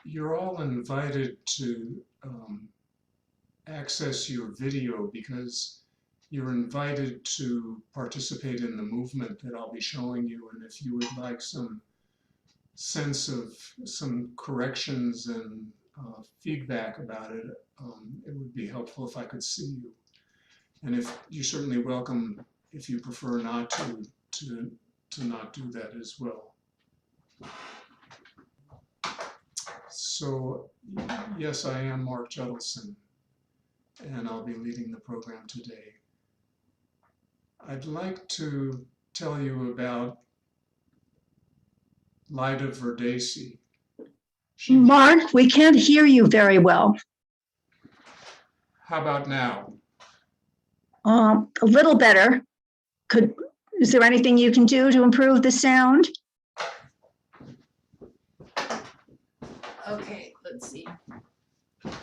you're all invited to access your video because you're invited to participate in the movement that I'll be showing you. And if you would like some sense of some corrections and feedback about it, it would be helpful if I could see you. And if you're certainly welcome, if you prefer not to not do that as well. So yes, I am Mark Judelson, and I'll be leading the program today. I'd like to tell you about Lida Verdesi. Mark, we can't hear you very well. How about now? A little better. Is there anything you can do to improve the sound? Okay, let's see. Let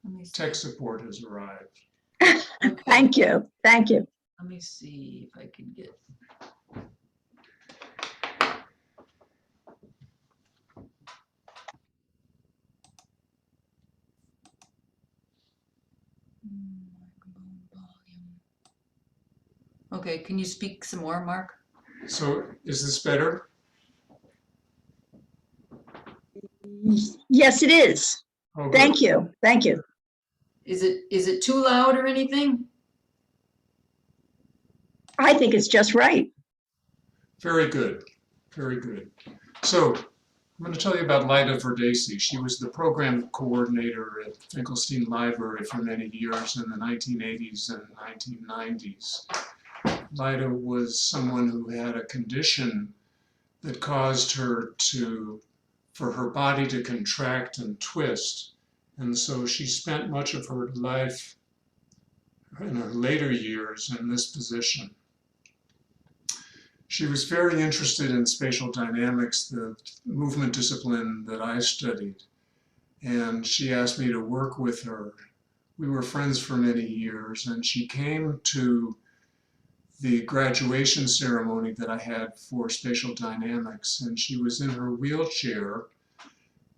me see. Tech support has arrived. Okay. Thank you. Thank you. Let me see if I can get. Microphone volume. Okay, can you speak some more, Mark? So is this better? Yes, it is. Oh, Thank good. you. Thank you. Is it too loud or anything? I think it's just right. Very good. Very good. So I'm going to tell you about Lida Verdesi. She was the program coordinator at Finkelstein Library for many years in the 1980s and 1990s. Lida was someone who had a condition that caused her for her body to contract and twist. And so she spent much of her life in her later years in this position. She was very interested in spatial dynamics, the movement discipline that I studied, and she asked me to work with her. We were friends for many years, and she came to the graduation ceremony that I had for spatial dynamics, and she was in her wheelchair,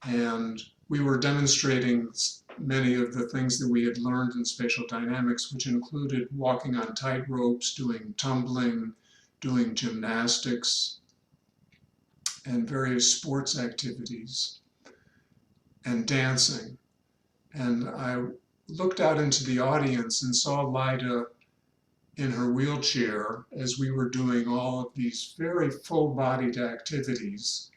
and we were demonstrating many of the things that we had learned in spatial dynamics, which included walking on tight ropes, doing tumbling, doing gymnastics, and various sports activities, and dancing. And I looked out into the audience and saw Lida in her wheelchair as we were doing all of these very full-bodied activities.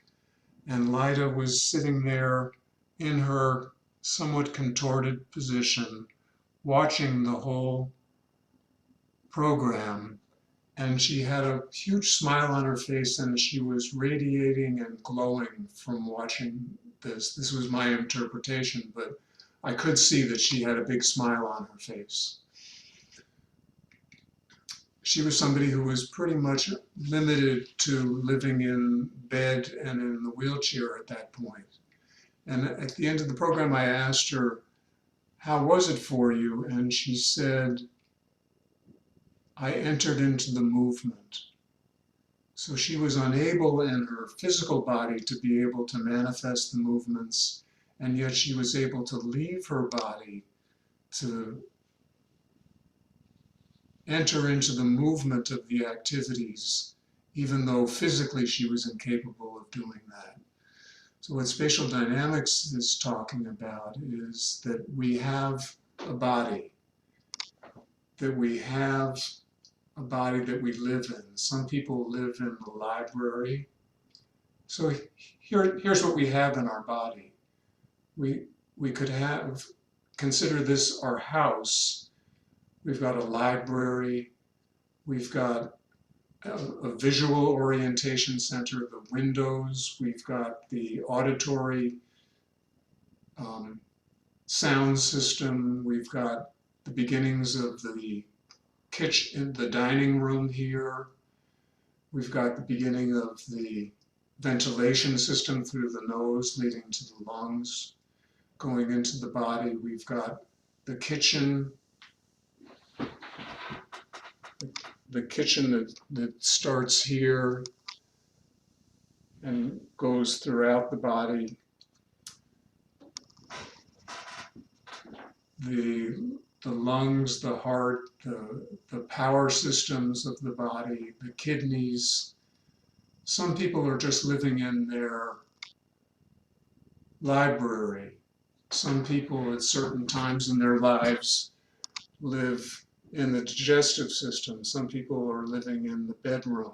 And Lida was sitting there in her somewhat contorted position, watching the whole program. And she had a huge smile on her face, and she was radiating and glowing from watching this. This was my interpretation, but I could see that she had a big smile on her face. She was somebody who was pretty much limited to living in bed and in the wheelchair at that point. And at the end of the program, I asked her, "How was it for you?" And she said, "I entered into the movement." So she was unable in her physical body to be able to manifest the movements, and yet she was able to leave her body to enter into the movement of the activities, even though physically she was incapable of doing that. So what spatial dynamics is talking about is that we have a body, that we have a body that we live in. Some people live in the library. So here's what we have in our body. We could consider this our house. We've got a library. We've got a visual orientation center, the windows. We've got the auditory sound system. We've got the beginnings of the kitchen, the dining room here. We've got the beginning of the ventilation system through the nose leading to the lungs, going into the body. We've got the kitchen, that starts here and goes throughout the body. the lungs, the heart, the power systems of the body, the kidneys. Some people are just living in their library. Some people at certain times in their lives live in the digestive system. Some people are living in the bedroom.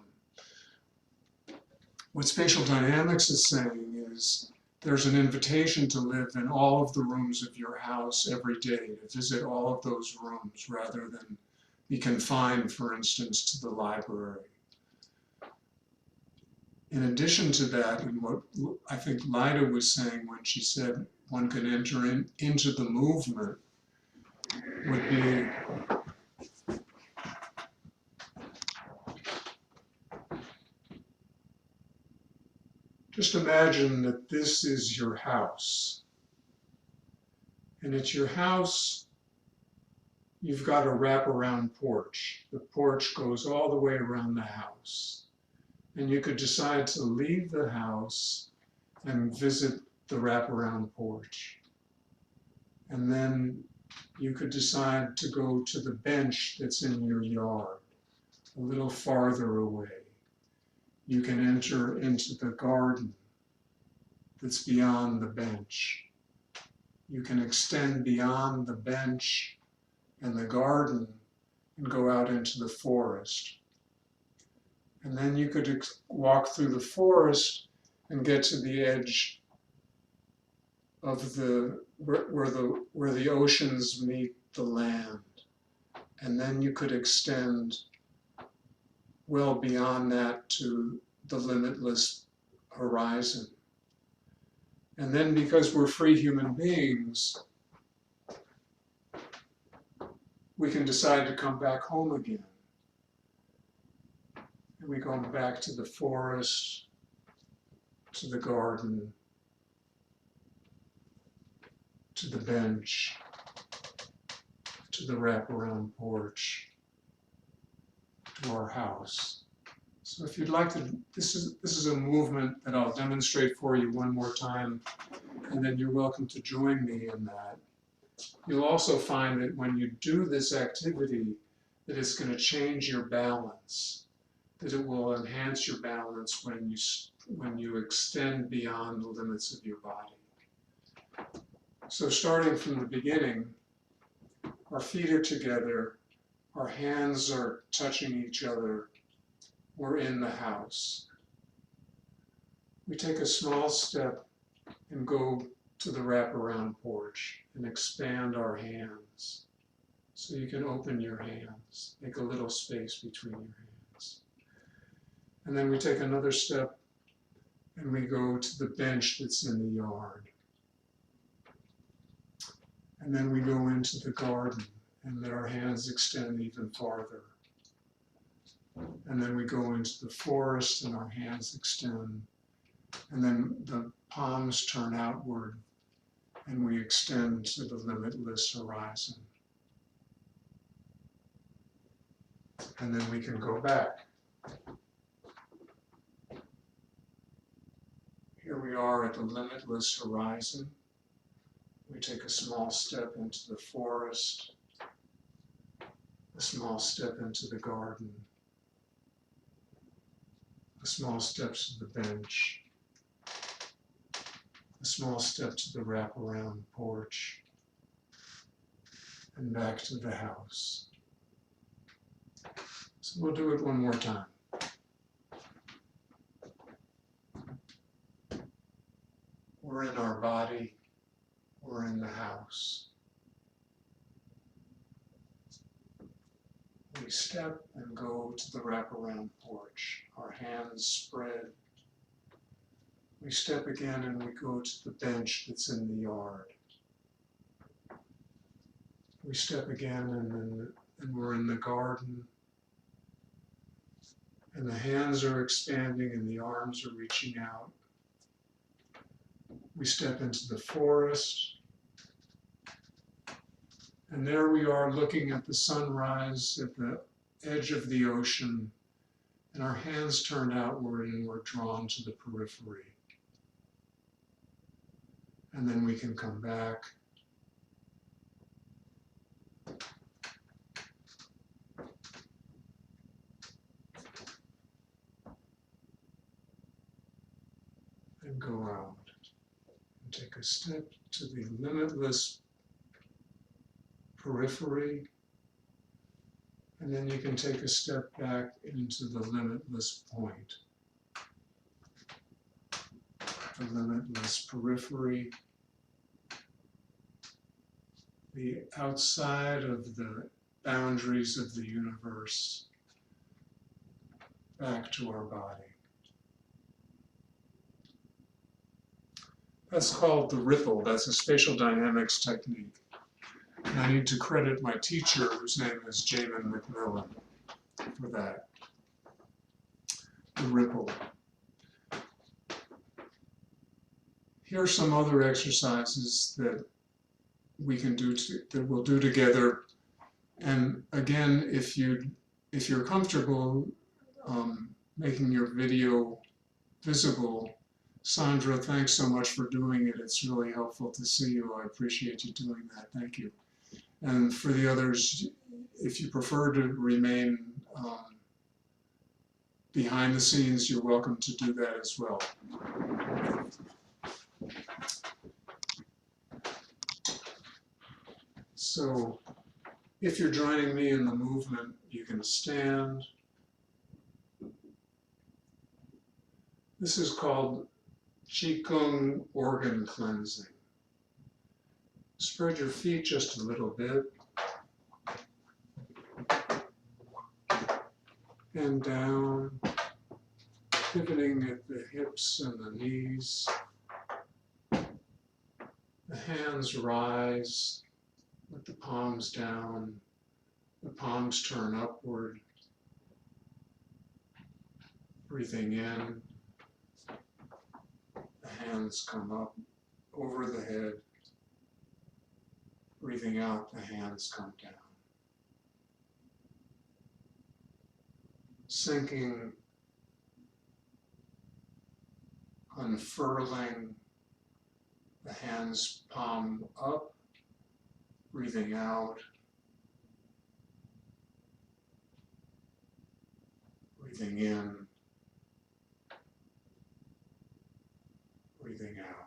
What spatial dynamics is saying is there's an invitation to live in all of the rooms of your house every day, to visit all of those rooms rather than be confined, for instance, to the library. In addition to that, and what I think Lida was saying when she said one can enter into the movement, would be just imagine that this is your house. And at your house, you've got a wraparound porch. The porch goes all the way around the house. And you could decide to leave the house and visit the wraparound porch. And then you could decide to go to the bench that's in your yard, a little farther away. You can enter into the garden that's beyond the bench. You can extend beyond the bench and the garden and go out into the forest. And then you could walk through the forest and get to the edge of where the oceans meet the land. And then you could extend well beyond that to the limitless horizon. And then, because we're free human beings, we can decide to come back home again. And we go back to the forest, to the garden, to the bench, to the wraparound porch, to our house. So if you'd like to, this is a movement that I'll demonstrate for you one more time, and then you're welcome to join me in that. You'll also find that when you do this activity, that it's going to change your balance, that it will enhance your balance when you extend beyond the limits of your body. So starting from the beginning, our feet are together, our hands are touching each other, we're in the house. We take a small step and go to the wraparound porch and expand our hands. So you can open your hands, make a little space between your hands. And then we take another step and we go to the bench that's in the yard. And then we go into the garden and let our hands extend even farther. And then we go into the forest and our hands extend. And then the palms turn outward and we extend to the limitless horizon. And then we can go back. Here we are at the limitless horizon. We take a small step into the forest, a small step into the garden, a small step to the bench, a small step to the wraparound porch, and back to the house. So we'll do it one more time. We're in our body, we're in the house. We step and go to the wraparound porch, our hands spread. We step again and we go to the bench that's in the yard. We step again and we're in the garden. And the hands are expanding and the arms are reaching out. We step into the forest. And there we are looking at the sunrise at the edge of the ocean. And our hands turn outward and we're drawn to the periphery. And then we can come back and go out. And take a step to the limitless periphery, and then you can take a step back into the limitless point. The limitless periphery, the outside of the boundaries of the universe, back to our body. That's called the ripple. That's a spatial dynamics technique. And I need to credit my teacher, whose name is Jamin McMillan, for that. The ripple. Here are some other exercises that we can do, that we'll do together. And again, if you're comfortable making your video visible, Sandra, thanks so much for doing it. It's really helpful to see you. I appreciate you doing that. Thank you. And for the others, if you prefer to remain behind the scenes, you're welcome to do that as well. So if you're joining me in the movement, you can stand. This is called Qigong organ cleansing. Spread your feet just a little bit. And down, pivoting at the hips and the knees. The hands rise with the palms down. The palms turn upward. Breathing in. The hands come up over the head. Breathing out, the hands come down. Sinking, unfurling, the hands palm up, breathing out, breathing in, breathing out.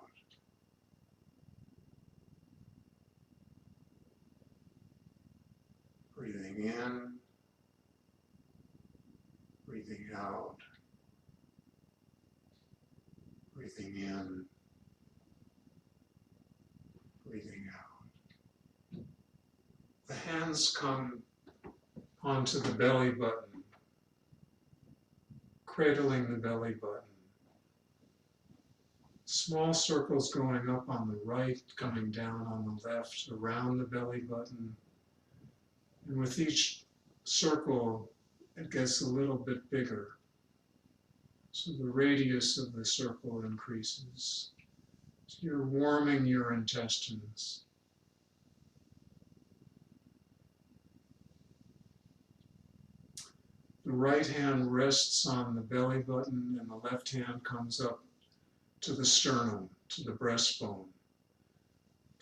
Breathing in, breathing out, breathing in, breathing out. The hands come onto the belly button, cradling the belly button. Small circles going up on the right, coming down on the left, around the belly button. And with each circle, it gets a little bit bigger. So the radius of the circle increases. So you're warming your intestines. The right hand rests on the belly button and the left hand comes up to the sternum, to the breastbone.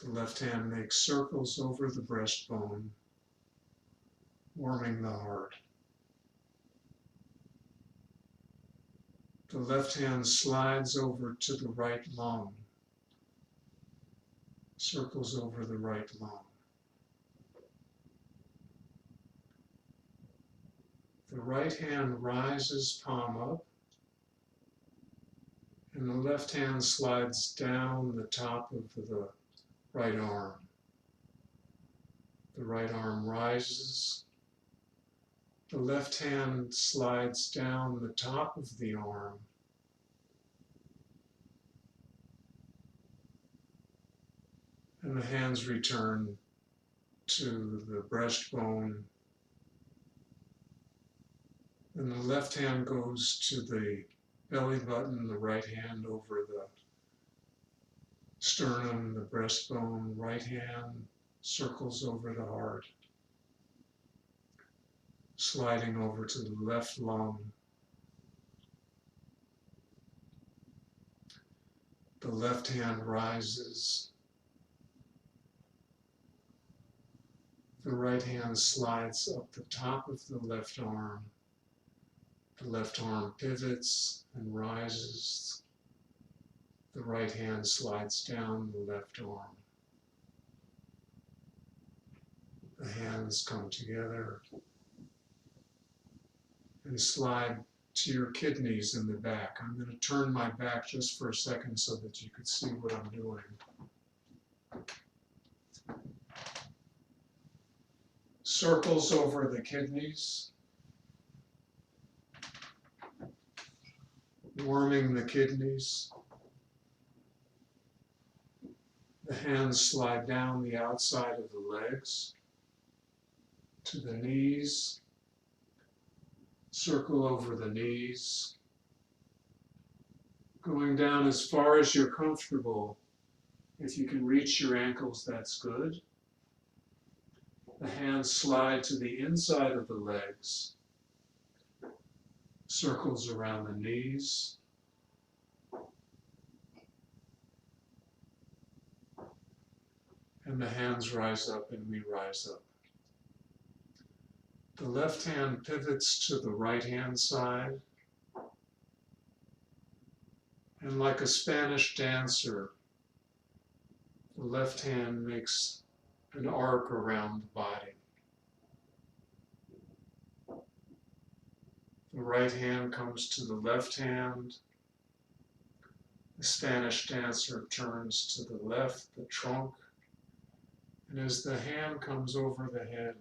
The left hand makes circles over the breastbone, warming the heart. The left hand slides over to the right lung, circles over the right lung. The right hand rises, palm up, and the left hand slides down the top of the right arm. The right arm rises. The left hand slides down the top of the arm. And the hands return to the breastbone. And the left hand goes to the belly button, the right hand over the sternum, the breastbone, right hand circles over the heart, sliding over to the left lung. The left hand rises. The right hand slides up the top of the left arm. The left arm pivots and rises. The right hand slides down the left arm. The hands come together and slide to your kidneys in the back. I'm going to turn my back just for a second so that you can see what I'm doing. Circles over the kidneys, warming the kidneys. The hands slide down the outside of the legs to the knees, circle over the knees, going down as far as you're comfortable. If you can reach your ankles, that's good. The hands slide to the inside of the legs, circles around the knees. And the hands rise up and we rise up. The left hand pivots to the right hand side. And like a Spanish dancer, the left hand makes an arc around the body. The right hand comes to the left hand. The Spanish dancer turns to the left, the trunk. And as the hand comes over the head,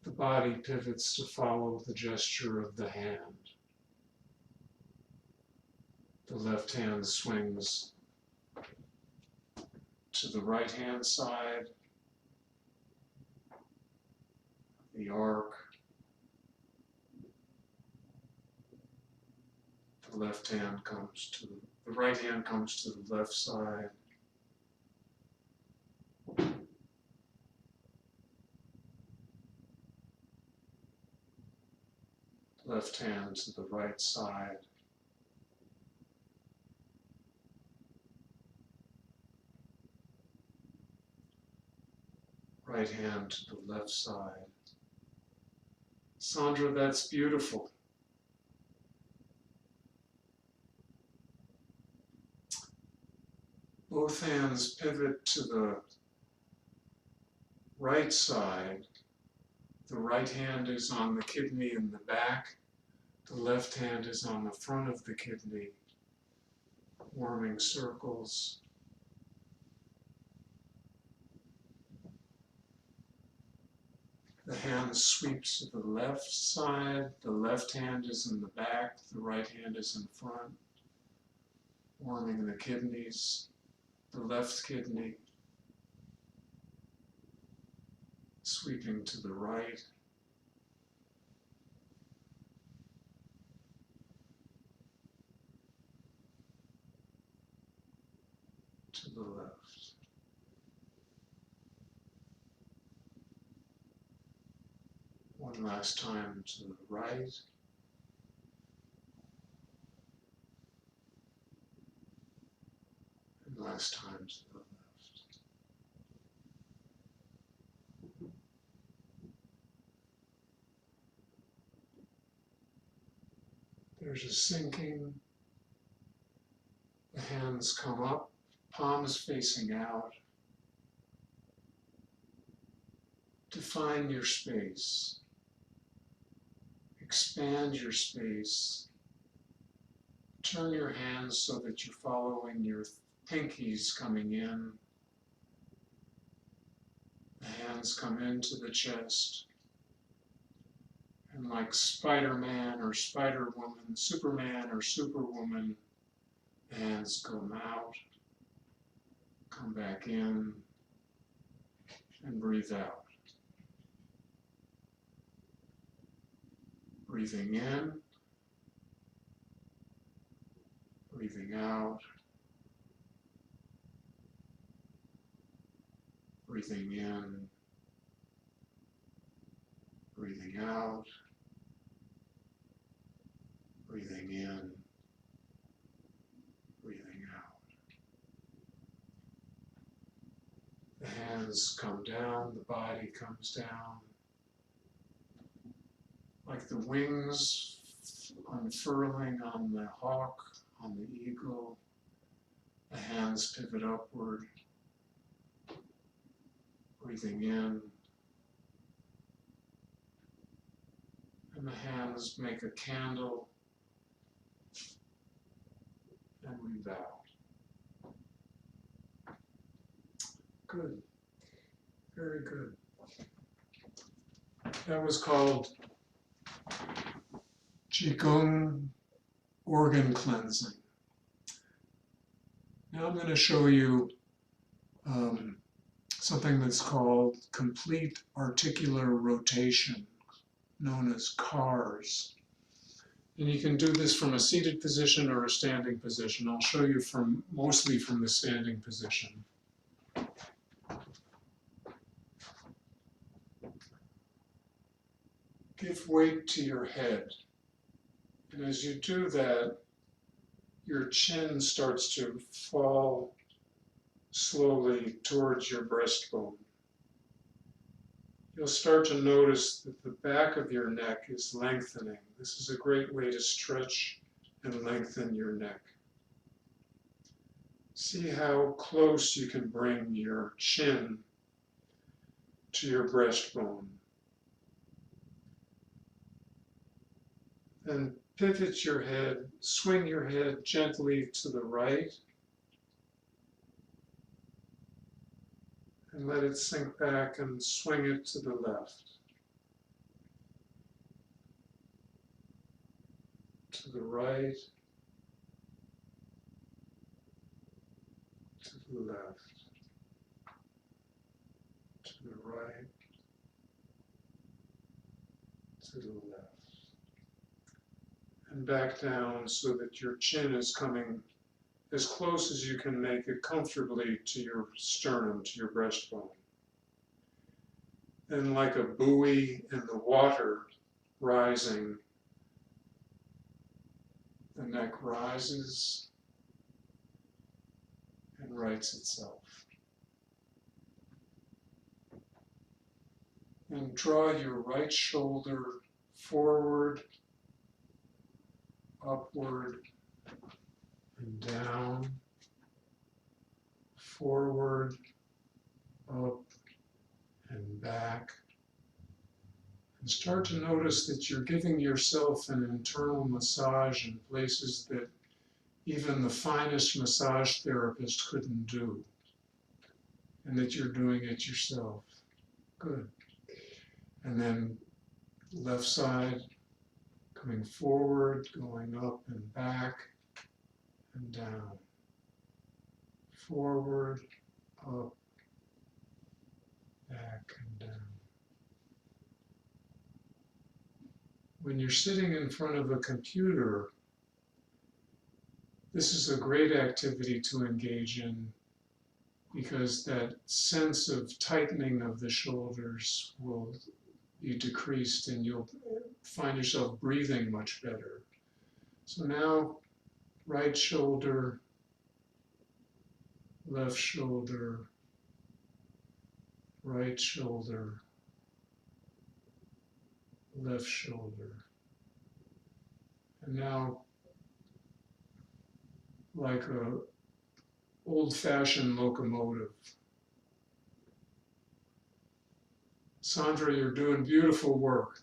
the body pivots to follow the gesture of the hand. The left hand swings to the right hand side, the arc. The left hand comes to the right hand comes to the left side. Left hand to the right side. Right hand to the left side. Sandra, that's beautiful. Both hands pivot to the right side. The right hand is on the kidney in the back. The left hand is on the front of the kidney, warming circles. The hand sweeps to the left side. The left hand is in the back. The right hand is in front, warming the kidneys. The left kidney sweeping to the right. To the left. One last time to the right. And last time to the left. There's a sinking. The hands come up, palms facing out. Define your space. Expand your space. Turn your hands so that you're following your pinkies coming in. The hands come into the chest. And like Spider-Man or Spider-Woman, Superman or Superwoman, the hands come out, come back in, and breathe out. Breathing in, breathing out, breathing in, breathing out, breathing in, breathing out. The hands come down, the body comes down. Like the wings unfurling on the hawk, on the eagle. The hands pivot upward, breathing in. And the hands make a candle, and we bow. Good. Very good. That was called Qigong organ cleansing. Now I'm going to show you something that's called complete articular rotation, known as CARS. And you can do this from a seated position or a standing position. I'll show you mostly from the standing position. Give weight to your head. And as you do that, your chin starts to fall slowly towards your breastbone. You'll start to notice that the back of your neck is lengthening. This is a great way to stretch and lengthen your neck. See how close you can bring your chin to your breastbone. Then pivot your head, swing your head gently to the right, and let it sink back and swing it to the left. To the right, to the left, to the right, to the left. And back down so that your chin is coming as close as you can make it comfortably to your sternum, to your breastbone. Then like a buoy in the water rising, the neck rises and rights itself. And draw your right shoulder forward, upward, and down, forward, up, and back. And start to notice that you're giving yourself an internal massage in places that even the finest massage therapist couldn't do, and that you're doing it yourself. Good. And then left side, coming forward, going up and back, and down. Forward, up, back, and down. When you're sitting in front of a computer, this is a great activity to engage in because that sense of tightening of the shoulders will be decreased and you'll find yourself breathing much better. So now, right shoulder, left shoulder, right shoulder, left shoulder. And now, like a old-fashioned locomotive. Sandra, you're doing beautiful work.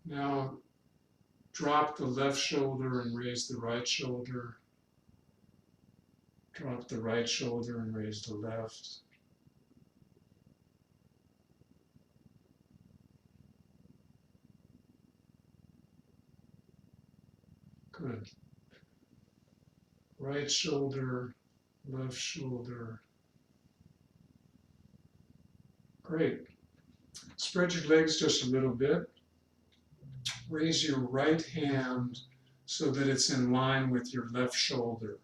Now, drop the left shoulder and raise the right shoulder. Drop the right shoulder and raise the left. Good. Right shoulder, left shoulder. Great. Spread your legs just a little bit. Raise your right hand so that it's in line with your left shoulder.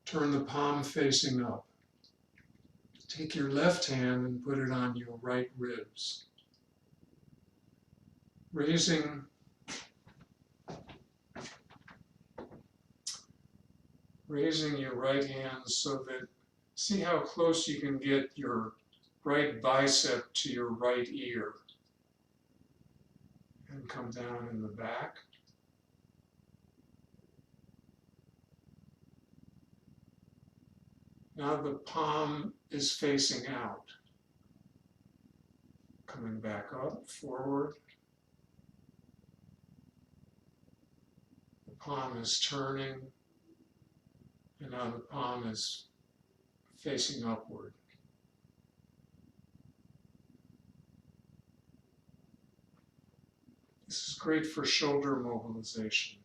Turn the palm facing up. Take your left hand and put it on your right ribs. Raising your right hand so that, see how close you can get your right bicep to your right ear. and come down in the back. Now the palm is facing out. Coming back up, forward. The palm is turning, and now the palm is facing upward. This is great for shoulder mobilization.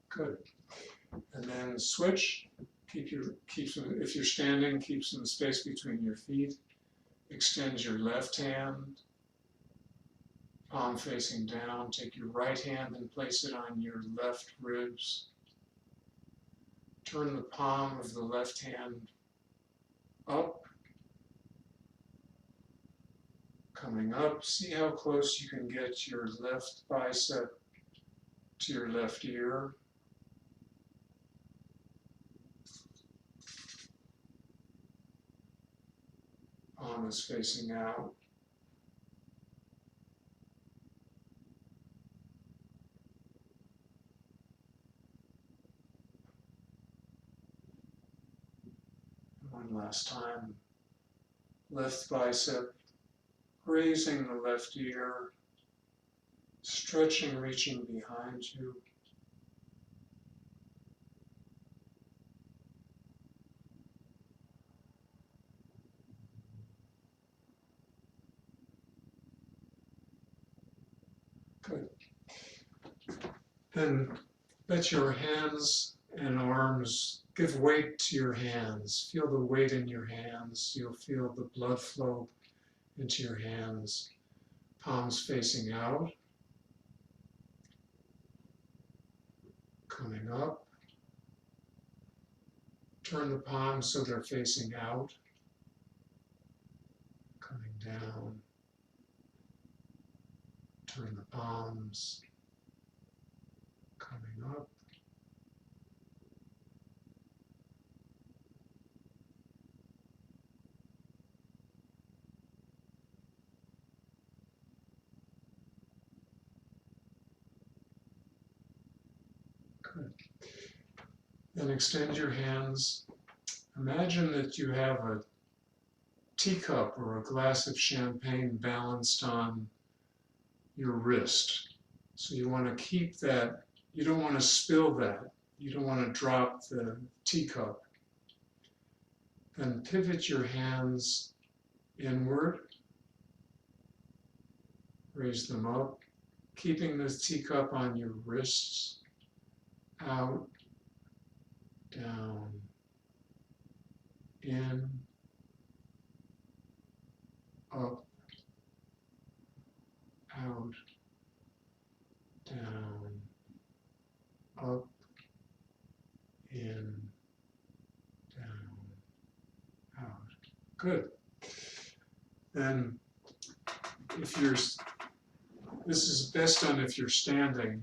Good. And then switch. If you're standing, keep some space between your feet. Extend your left hand, palm facing down. Take your right hand and place it on your left ribs. Turn the palm of the left hand up. Coming up, see how close you can get your left bicep to your left ear. Palm is facing out. One last time. Left bicep, raising the left ear, stretching, reaching behind you. Good. Then let your hands and arms, give weight to your hands. Feel the weight in your hands. You'll feel the blood flow into your hands. Palms facing out. Coming up. Turn the palms so they're facing out. Coming down. Turn the palms, coming up. Good. Then extend your hands. Imagine that you have a teacup or a glass of champagne balanced on your wrist. So you want to keep that, you don't want to spill that. You don't want to drop the teacup. Then pivot your hands inward. Raise them up, keeping the teacup on your wrists. Out, down, in, up, out, down, up, in, down, out. Good. Then this is best done if you're standing.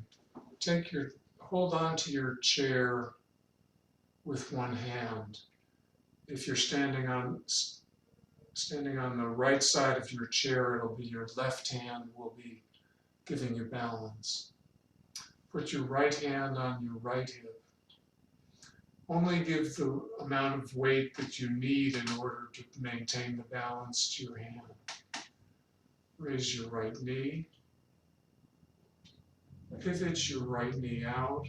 Hold on to your chair with one hand. If you're standing on the right side of your chair, it'll be your left hand will be giving you balance. Put your right hand on your right hip. Only give the amount of weight that you need in order to maintain the balance to your hand. Raise your right knee. Pivot your right knee out.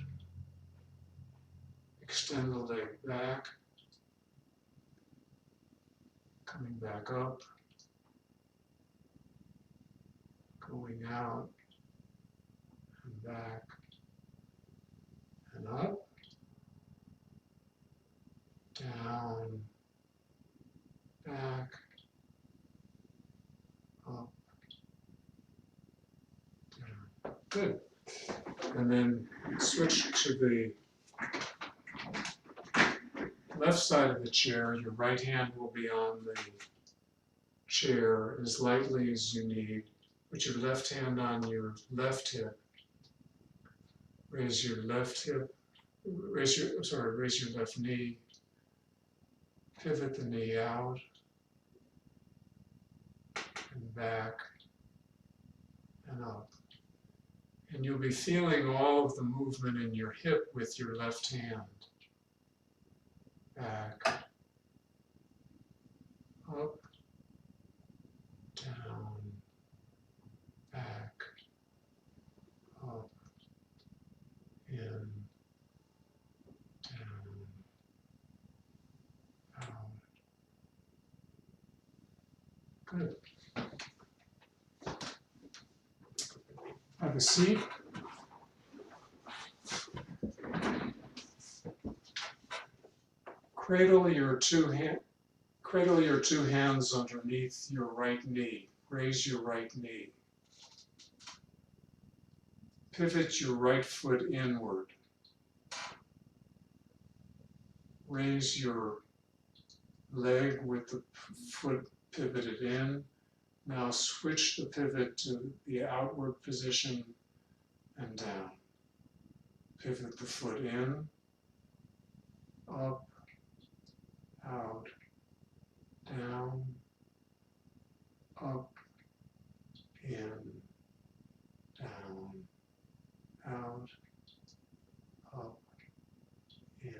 Extend the leg back. Coming back up. Going out. And back. And up. Down. Back. Up. Down. Good. And then switch to the left side of the chair. Your right hand will be on the chair as lightly as you need. Put your left hand on your left hip. Raise your left hip, raise your left knee, pivot the knee out and back and up. And you'll be feeling all of the movement in your hip with your left hand. Back, up, down, back, up, in, down, out. Good. Have a seat. Cradle your two hands underneath your right knee. Raise your right knee. Pivot your right foot inward. Raise your leg with the foot pivoted in. Now switch the pivot to the outward position and down. Pivot the foot in, up, out, down, up, in, down, out, up, in,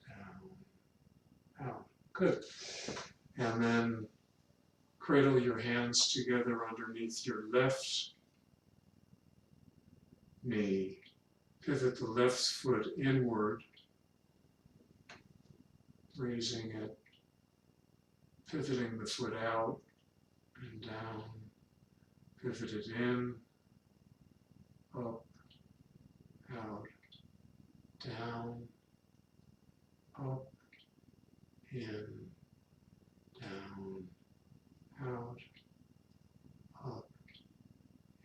down, out. Good. And then cradle your hands together underneath your left knee. Pivot the left foot inward, raising it, pivoting the foot out and down, pivot it in, up, out, down, up, in, down, out, up,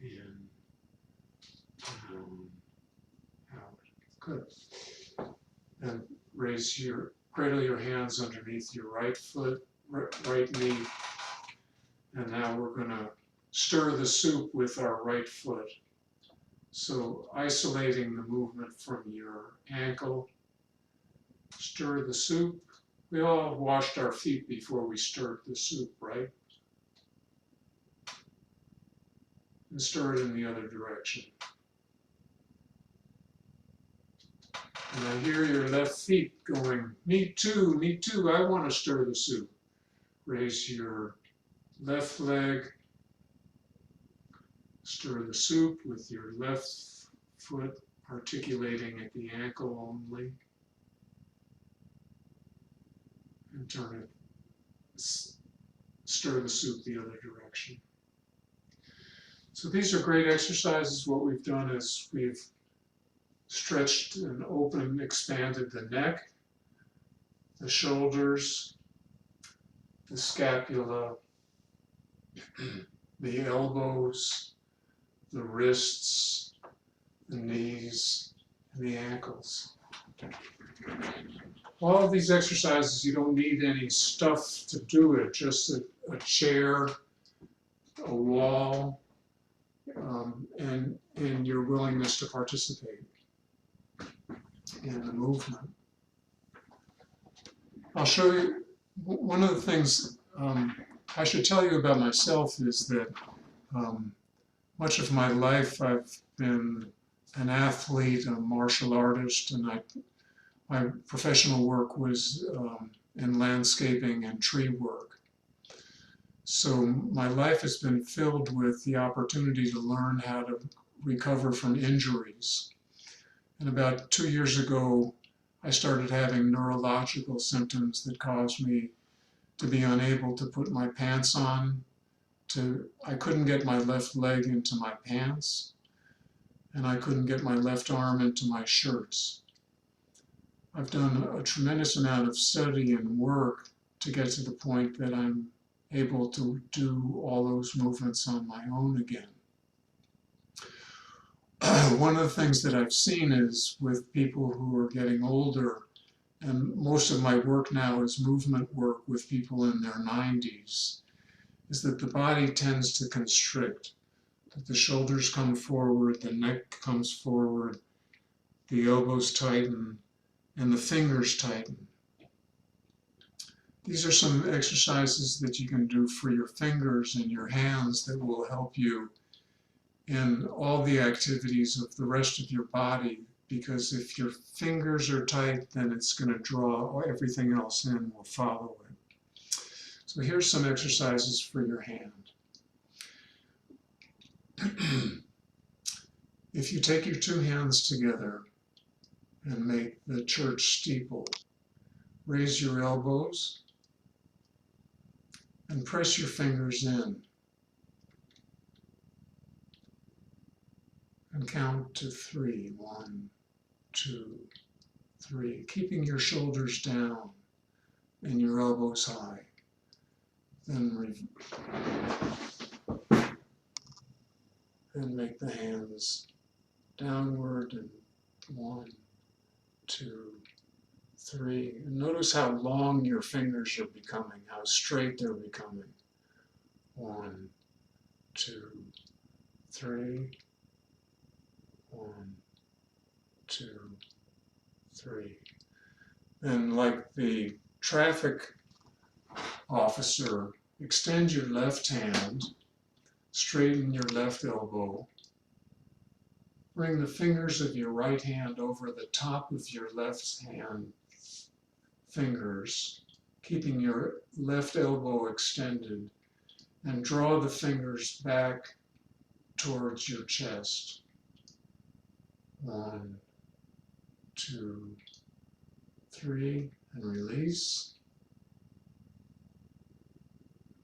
in, down, out. Good. And cradle your hands underneath your right foot, right knee. And now we're going to stir the soup with our right foot. So isolating the movement from your ankle, stir the soup. We all washed our feet before we stirred the soup, right? And stir it in the other direction. And I hear your left feet going, me too, I want to stir the soup. Raise your left leg, stir the soup with your left foot articulating at the ankle only. And turn it, stir the soup the other direction. So these are great exercises. What we've done is we've stretched and opened, expanded the neck, the shoulders, the scapula, the elbows, the wrists, the knees, and the ankles. All of these exercises, you don't need any stuff to do it, just a chair, a wall, and your willingness to participate in the movement. I'll show you, one of the things I should tell you about myself is that much of my life I've been an athlete, a martial artist, and my professional work was in landscaping and tree work. So my life has been filled with the opportunity to learn how to recover from injuries. And about 2 years ago, I started having neurological symptoms that caused me to be unable to put my pants on. I couldn't get my left leg into my pants, and I couldn't get my left arm into my shirts. I've done a tremendous amount of study and work to get to the point that I'm able to do all those movements on my own again. One of the things that I've seen is with people who are getting older, and most of my work now is movement work with people in their 90s, is that the body tends to constrict. that the shoulders come forward, the neck comes forward, the elbows tighten, and the fingers tighten. These are some exercises that you can do for your fingers and your hands that will help you in all the activities of the rest of your body, because if your fingers are tight, then it's going to draw everything else in, will follow it. So here's some exercises for your hand. If you take your two hands together and make the church steeple, raise your elbows and press your fingers in. And count to 3. 1, 2, 3. Keeping your shoulders down and your elbows high. Then make the hands downward, and 1, 2, 3. And notice how long your fingers are becoming, how straight they're becoming. 1, 2, 3. 1, 2, 3. Then, like the traffic officer, extend your left hand, straighten your left elbow, bring the fingers of your right hand over the top of your left hand fingers, keeping your left elbow extended, and draw the fingers back towards your chest. 1, 2, 3, and release.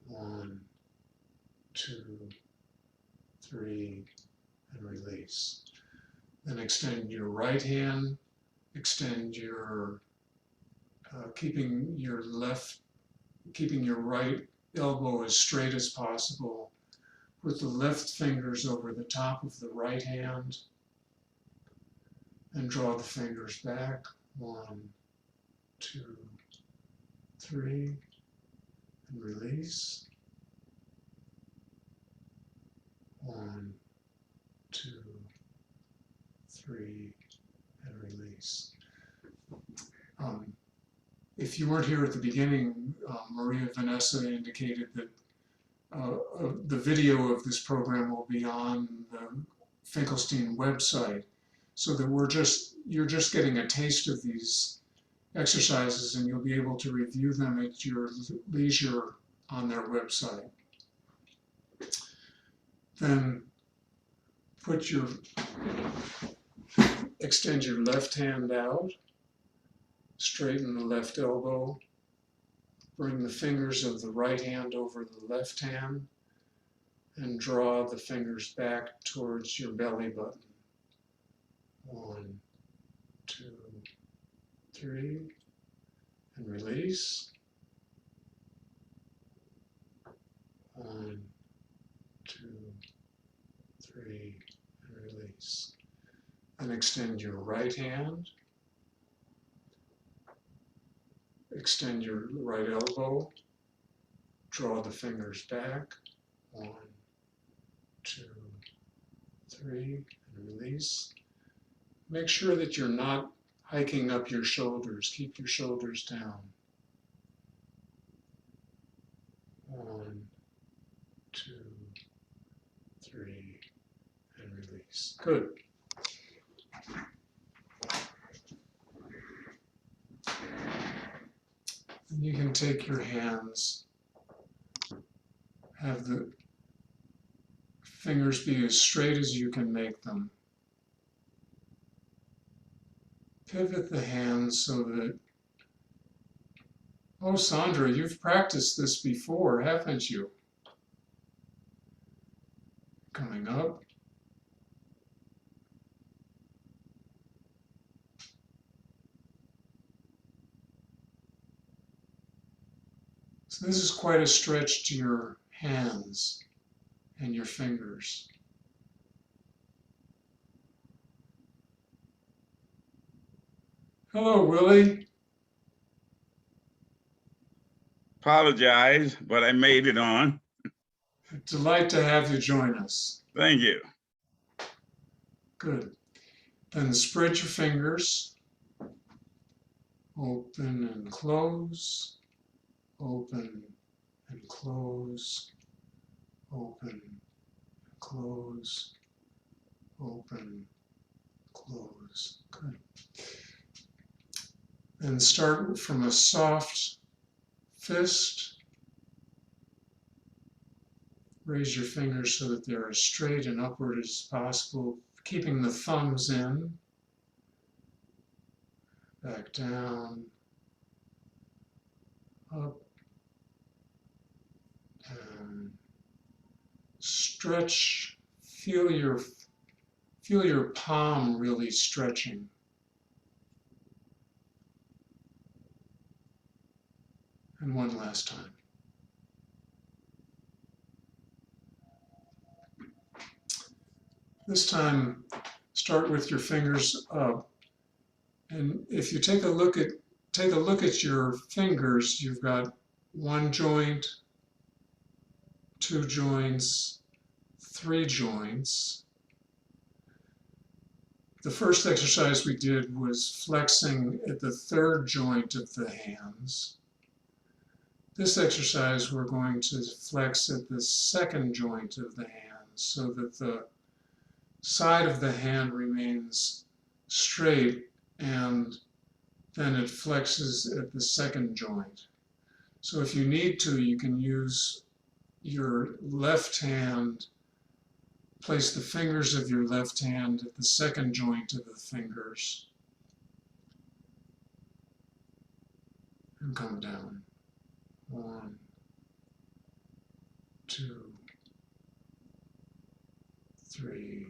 1, 2, 3, and release. Then extend your right hand, extend your, keeping your right elbow as straight as possible, with the left fingers over the top of the right hand, and draw the fingers back. 1, 2, 3, and release. 1, 2, 3, and release. If you weren't here at the beginning, Maria Vanessa indicated that the video of this program will be on the Finkelstein website, so that you're just getting a taste of these exercises, and you'll be able to review them at your leisure on their website. Then extend your left hand out, straighten the left elbow, bring the fingers of the right hand over the left hand, and draw the fingers back towards your belly button. 1, 2, 3, and release. 1, 2, 3, and release. And extend your right hand. Extend your right elbow. Draw the fingers back. 1, 2, 3, and release. Make sure that you're not hiking up your shoulders. Keep your shoulders down. 1, 2, 3, and release. Good. And you can take your hands, have the fingers be as straight as you can make them. Pivot the hands so that, oh, Sandra, you've practiced this before, haven't you? Coming up. So this is quite a stretch to your hands and your fingers. Hello, Willie. Apologize, but I made it on. Delight to have you join us. Thank you. Good. Then spread your fingers. Open and close. Open and close. Open, close. Open, close. Good. Then start from a soft fist. Raise your fingers so that they're as straight and upward as possible, keeping the thumbs in. Back down, up, and stretch. Feel your palm really stretching. And one last time. This time, start with your fingers up. And if you take a look at your fingers, you've got one joint, two joints, three joints. The first exercise we did was flexing at the third joint of the hands. This exercise we're going to flex at the second joint of the hands so that the side of the hand remains straight and then it flexes at the second joint. So if you need to, you can use your left hand, place the fingers of your left hand at the second joint of the fingers and come down. 1, 2, 3,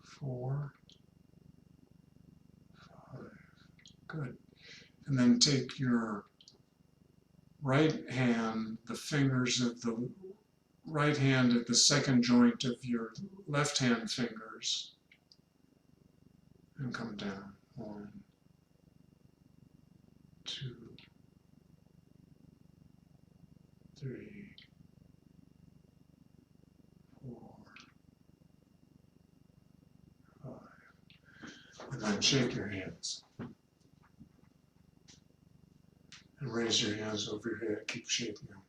4, 5. Good. And then take your right hand, the fingers of the right hand at the second joint of your left hand fingers, and come down. 1, 2, 3, 4, 5. And then shake your hands. And raise your hands over your head. Keep shaking them.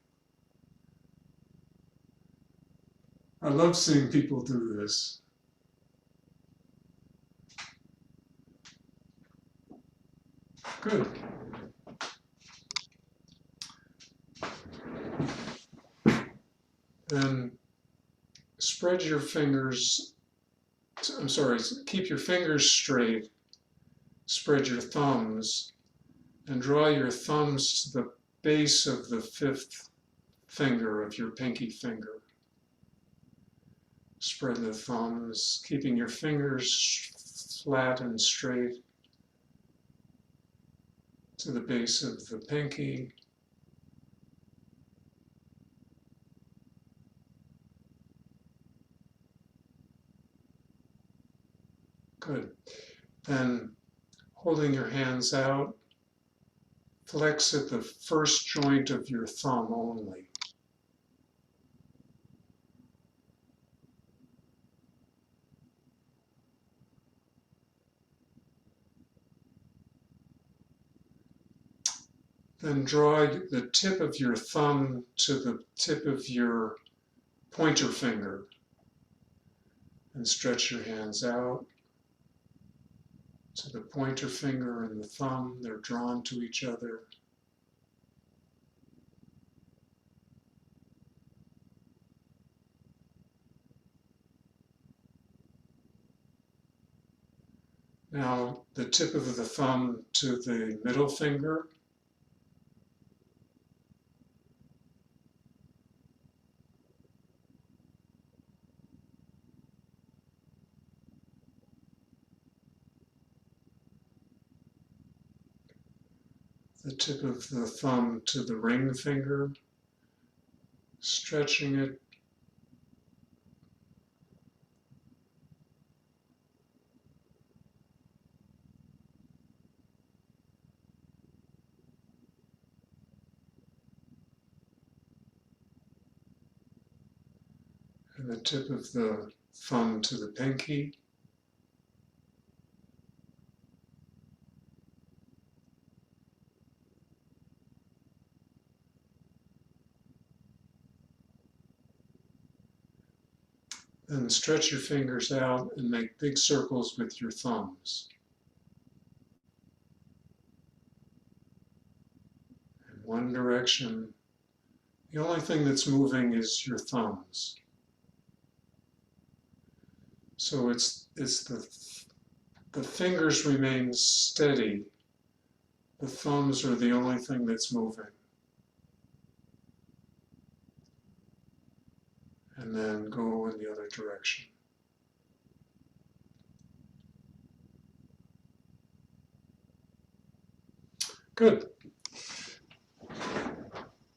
I love seeing people do this. Good. Then spread your fingers, keep your fingers straight, spread your thumbs, and draw your thumbs to the base of the fifth finger of your pinky finger. Spread the thumbs, keeping your fingers flat and straight to the base of the pinky. Good. Then holding your hands out, flex at the first joint of your thumb only. Then draw the tip of your thumb to the tip of your pointer finger and stretch your hands out to the pointer finger and the thumb. They're drawn to each other. Now the tip of the thumb to the middle finger. The tip of the thumb to the ring finger, stretching it. and the tip of the thumb to the pinky. Then stretch your fingers out and make big circles with your thumbs. In one direction. The only thing that's moving is your thumbs. So it's the fingers remain steady. The thumbs are the only thing that's moving. And then go in the other direction. Good.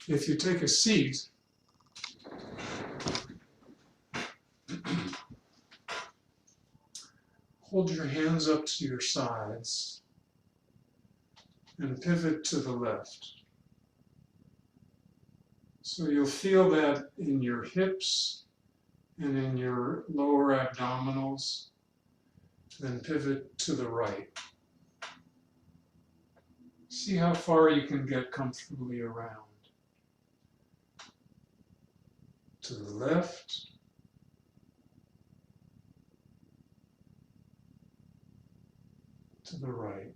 If you take a seat, hold your hands up to your sides and pivot to the left. So you'll feel that in your hips and in your lower abdominals. Then pivot to the right. See how far you can get comfortably around. To the left. To the right.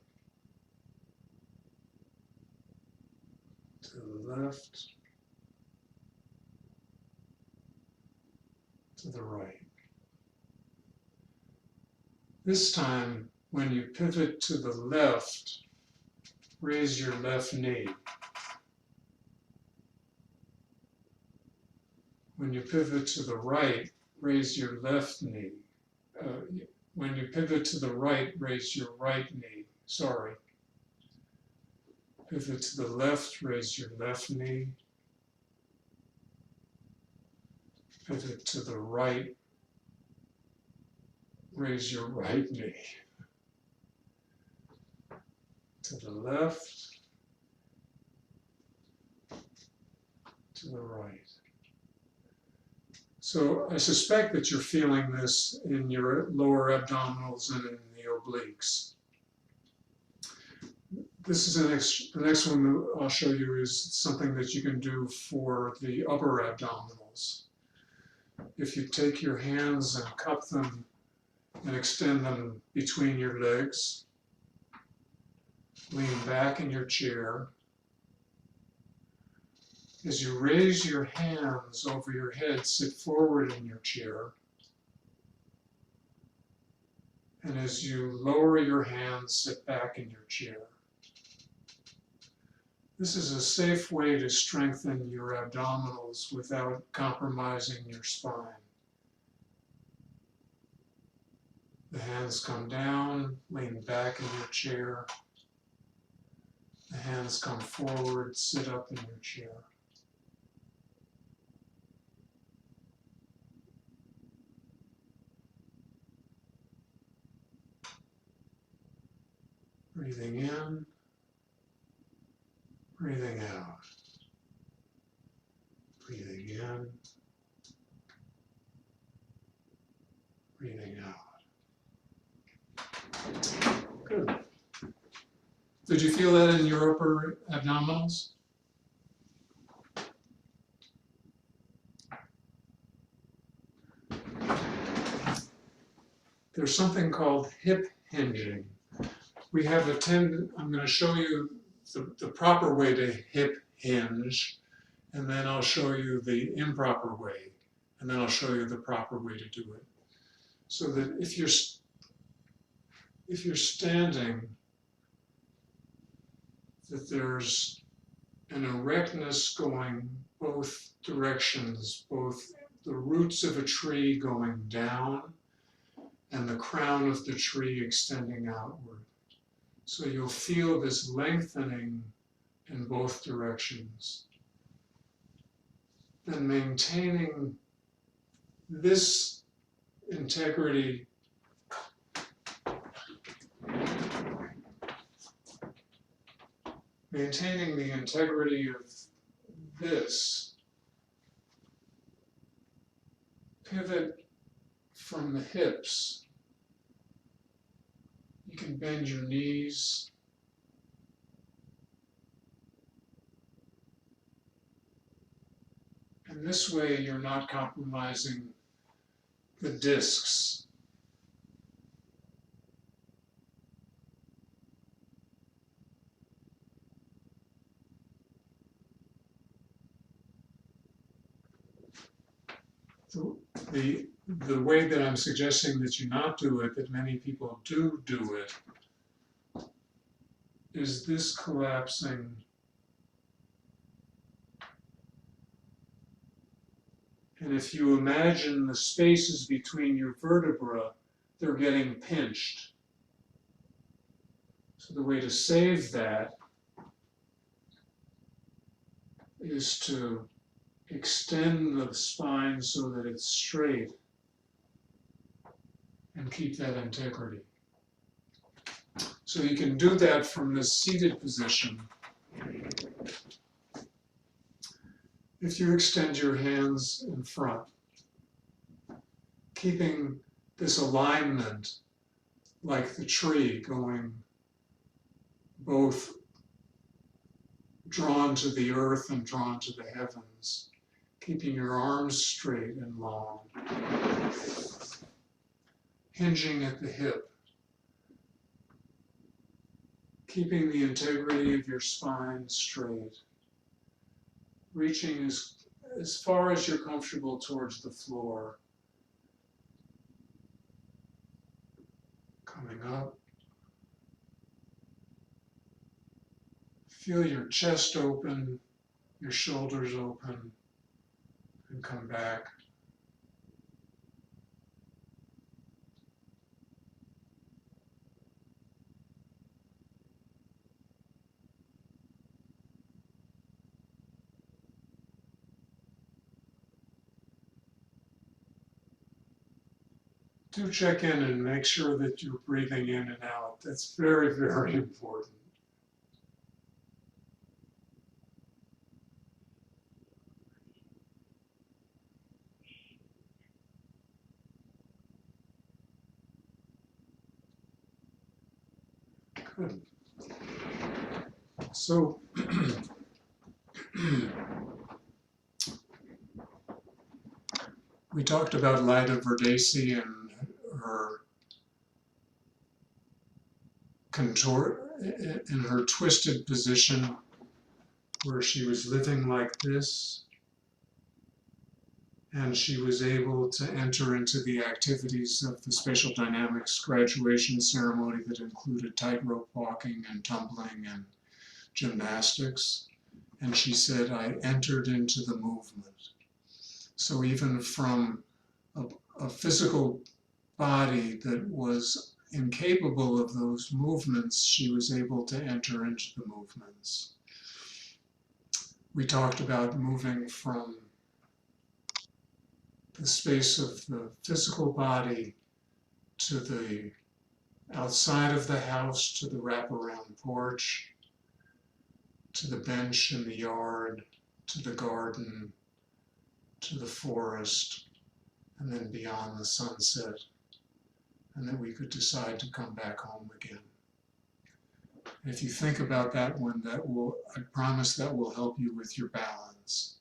To the left. To the right. This time, when you pivot to the left, raise your left knee. When you pivot to the right, raise your left knee. When you pivot to the right, raise your right knee. Sorry. Pivot to the left, raise your left knee. Pivot to the right, raise your right knee. To the left, to the right. So I suspect that you're feeling this in your lower abdominals and in the obliques. This is the next one I'll show you is something that you can do for the upper abdominals. If you take your hands and cup them and extend them between your legs, lean back in your chair. As you raise your hands over your head, sit forward in your chair. And as you lower your hands, sit back in your chair. This is a safe way to strengthen your abdominals without compromising your spine. The hands come down, lean back in your chair. The hands come forward, sit up in your chair. Breathing in, breathing out. Breathing in, breathing out. Good. Did you feel that in your upper abdominals? There's something called hip hinging. We have I'm going to show you the proper way to hip hinge, and then I'll show you the improper way, and then I'll show you the proper way to do it. So that if you're standing, that there's an erectness going both directions, both the roots of a tree going down and the crown of the tree extending outward. So you'll feel this lengthening in both directions. Then maintaining this integrity maintaining the integrity of this pivot from the hips. You can bend your knees. And this way you're not compromising the discs. So the way that I'm suggesting that you not do it, that many people do it, is this collapsing. And if you imagine the spaces between your vertebrae, they're getting pinched. So the way to save that is to extend the spine so that it's straight and keep that integrity. So you can do that from this seated position. If you extend your hands in front, keeping this alignment like the tree, going both drawn to the earth and drawn to the heavens, keeping your arms straight and long, hinging at the hip, keeping the integrity of your spine straight, reaching as far as you're comfortable towards the floor, coming up. Feel your chest open, your shoulders open, and come back. Do check in and make sure that you're breathing in and out. That's very, very important. Good. So, we talked about Lida Verdesi and her in her twisted position where she was living like this, and she was able to enter into the activities of the spatial dynamics graduation ceremony that included tightrope walking and tumbling and gymnastics. And she said, I entered into the movement. So even from a physical body that was incapable of those movements, she was able to enter into the movements. We talked about moving from the space of the physical body to the outside of the house, to the wraparound porch, to the bench in the yard, to the garden, to the forest, and then beyond the sunset, and that we could decide to come back home again. If you think about that one, I promise that will help you with your balance.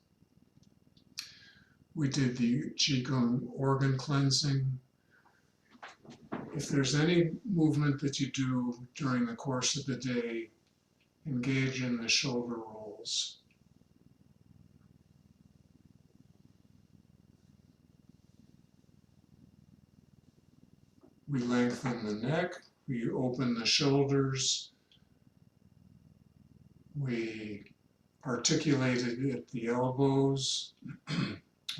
We did the Qigong organ cleansing. If there's any movement that you do during the course of the day, engage in the shoulder rolls. We lengthen the neck, we open the shoulders, we articulated at the elbows,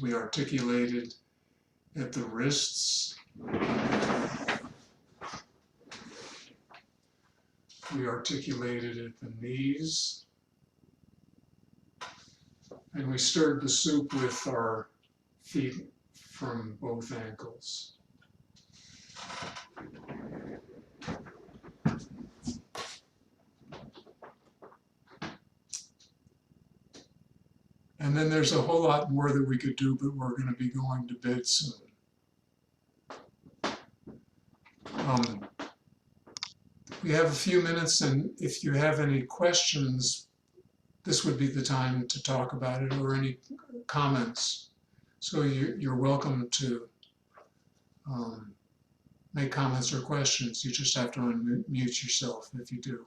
we articulated at the wrists, we articulated at the knees, and we stirred the soup with our feet from both ankles. And then there's a whole lot more that we could do, but we're going to be going to bid soon. We have a few minutes, and if you have any questions, this would be the time to talk about it, or any comments. So you're welcome to make comments or questions. You just have to unmute yourself if you do.